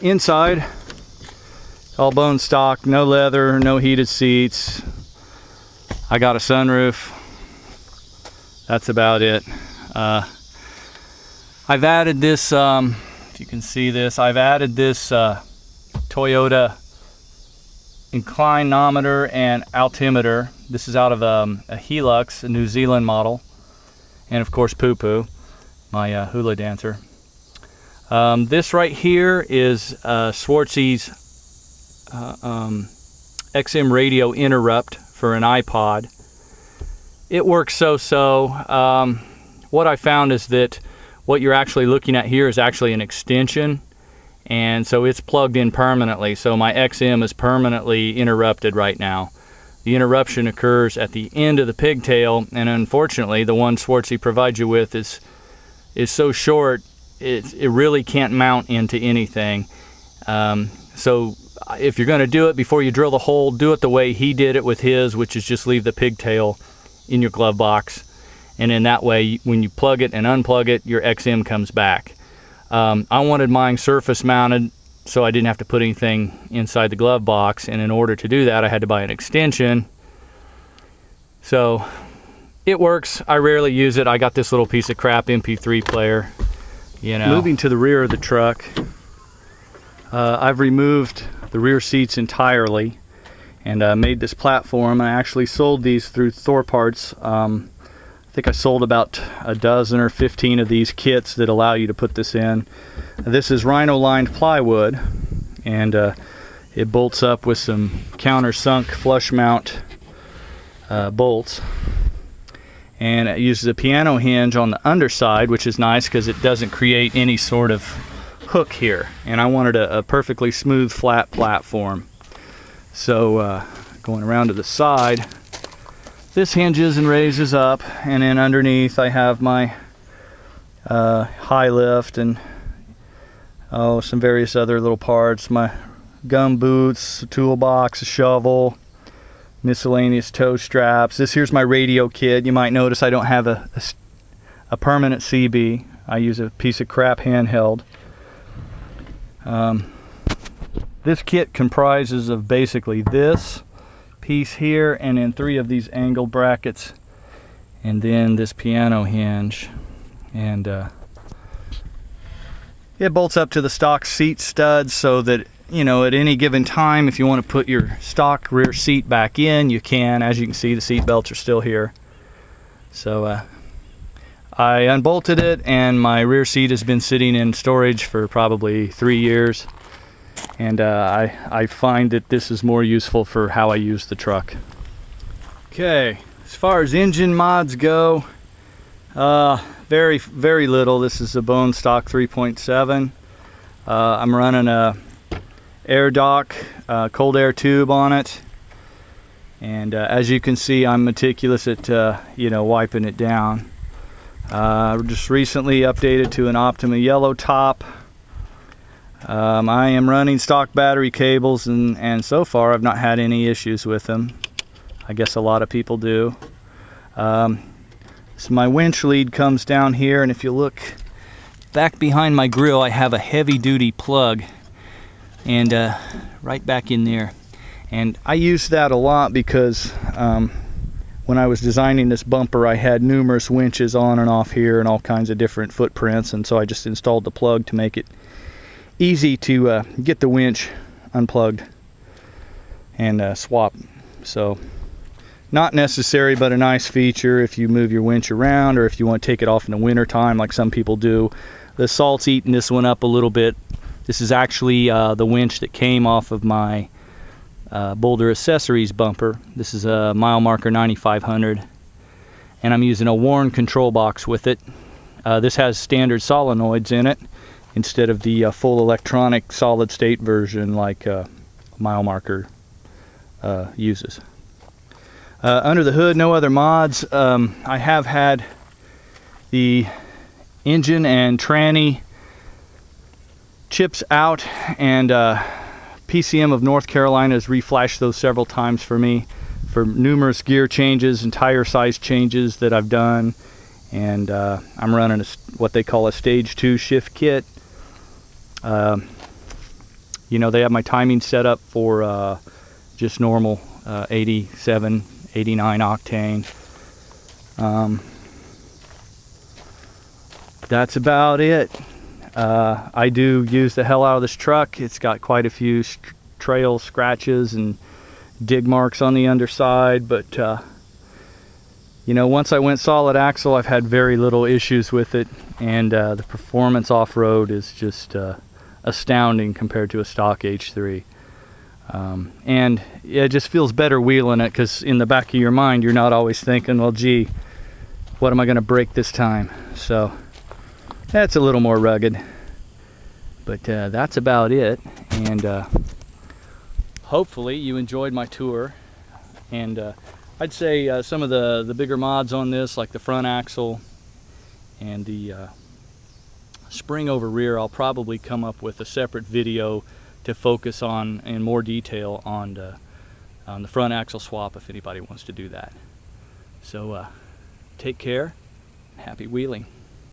Inside, all bone stock, no leather, no heated seats. I got a sunroof. That's about it. I've added this, if you can see this, I've added this Toyota inclinometer and altimeter. This is out of a Hilux, a New Zealand model. And of course Poo Poo, my hula dancer. This right here is Schwartz's XM radio interrupt for an iPod. It works so-so. What I found is that what you're actually looking at here is actually an extension, and so it's plugged in permanently. So my XM is permanently interrupted right now. The interruption occurs at the end of the pigtail, and unfortunately the one Schwartz provides you with is so short it really can't mount into anything. So if you're going to do it, before you drill the hole, do it the way he did it with his, which is just leave the pigtail in your glove box, and in that way when you plug it and unplug it, your XM comes back. I wanted mine surface mounted so I didn't have to put anything inside the glove box, and in order to do that I had to buy an extension. So it works. I rarely use it. I got this little piece of crap MP3 player, you know. Moving to the rear of the truck, I've removed the rear seats entirely and made this platform. I actually sold these through THORparts. I think I sold about a dozen or 15 of these kits that allow you to put this in. This is rhino lined plywood, and it bolts up with some countersunk flush mount bolts, and it uses a piano hinge on the underside, which is nice because it doesn't create any sort of hook here, and I wanted a perfectly smooth flat platform. So going around to the side, this hinges and raises up, and then underneath I have my high lift and some various other little parts, my gum boots, a toolbox, a shovel, miscellaneous toe straps. This here's my radio kit. You might notice I don't have a permanent CB. I use a piece of crap handheld. This kit comprises of basically this piece here, and then 3 of these angle brackets, and then this piano hinge, and it bolts up to the stock seat studs so that, you know, at any given time if you want to put your stock rear seat back in, you can. As you can see, the seat belts are still here. So I unbolted it, and my rear seat has been sitting in storage for probably 3 years. And I find that this is more useful for how I use the truck. Okay, as far as engine mods go, very, very little. This is a bone stock 3.7. I'm running a air dock, cold air tube on it. And as you can see, I'm meticulous at, you know, wiping it down. Just recently updated to an Optima yellow top. I am running stock battery cables, and so far I've not had any issues with them. I guess a lot of people do. So my winch lead comes down here, and if you look back behind my grill, I have a heavy-duty plug, and right back in there. And I use that a lot because when I was designing this bumper, I had numerous winches on and off here and all kinds of different footprints, and so I just installed the plug to make it easy to get the winch unplugged and swap. So not necessary, but a nice feature if you move your winch around, or if you want to take it off in the winter time like some people do. The salt's eating this one up a little bit. This is actually the winch that came off of my Boulder Accessories bumper. This is a mile marker 9500, and I'm using a Warn control box with it. This has standard solenoids in it instead of the full electronic solid state version like mile marker uses. Under the hood, no other mods. I have had the engine and tranny chips out, and PCM of North Carolina has reflashed those several times for me for numerous gear changes and tire size changes that I've done. And I'm running what they call a stage 2 shift kit. You know, they have my timing set up for just normal 87, 89 octane. That's about it. I do use the hell out of this truck. It's got quite a few trail scratches and dig marks on the underside, but you know, once I went solid axle, I've had very little issues with it, and the performance off-road is just astounding compared to a stock H3. And it just feels better wheeling it, because in the back of your mind you're not always thinking, well, gee, what am I going to break this time? So that's a little more rugged, but that's about it. And hopefully you enjoyed my tour. And I'd say some of the bigger mods on this, like the front axle and the spring over rear, I'll probably come up with a separate video to focus on in more detail on the front axle swap if anybody wants to do that. So take care, happy wheeling.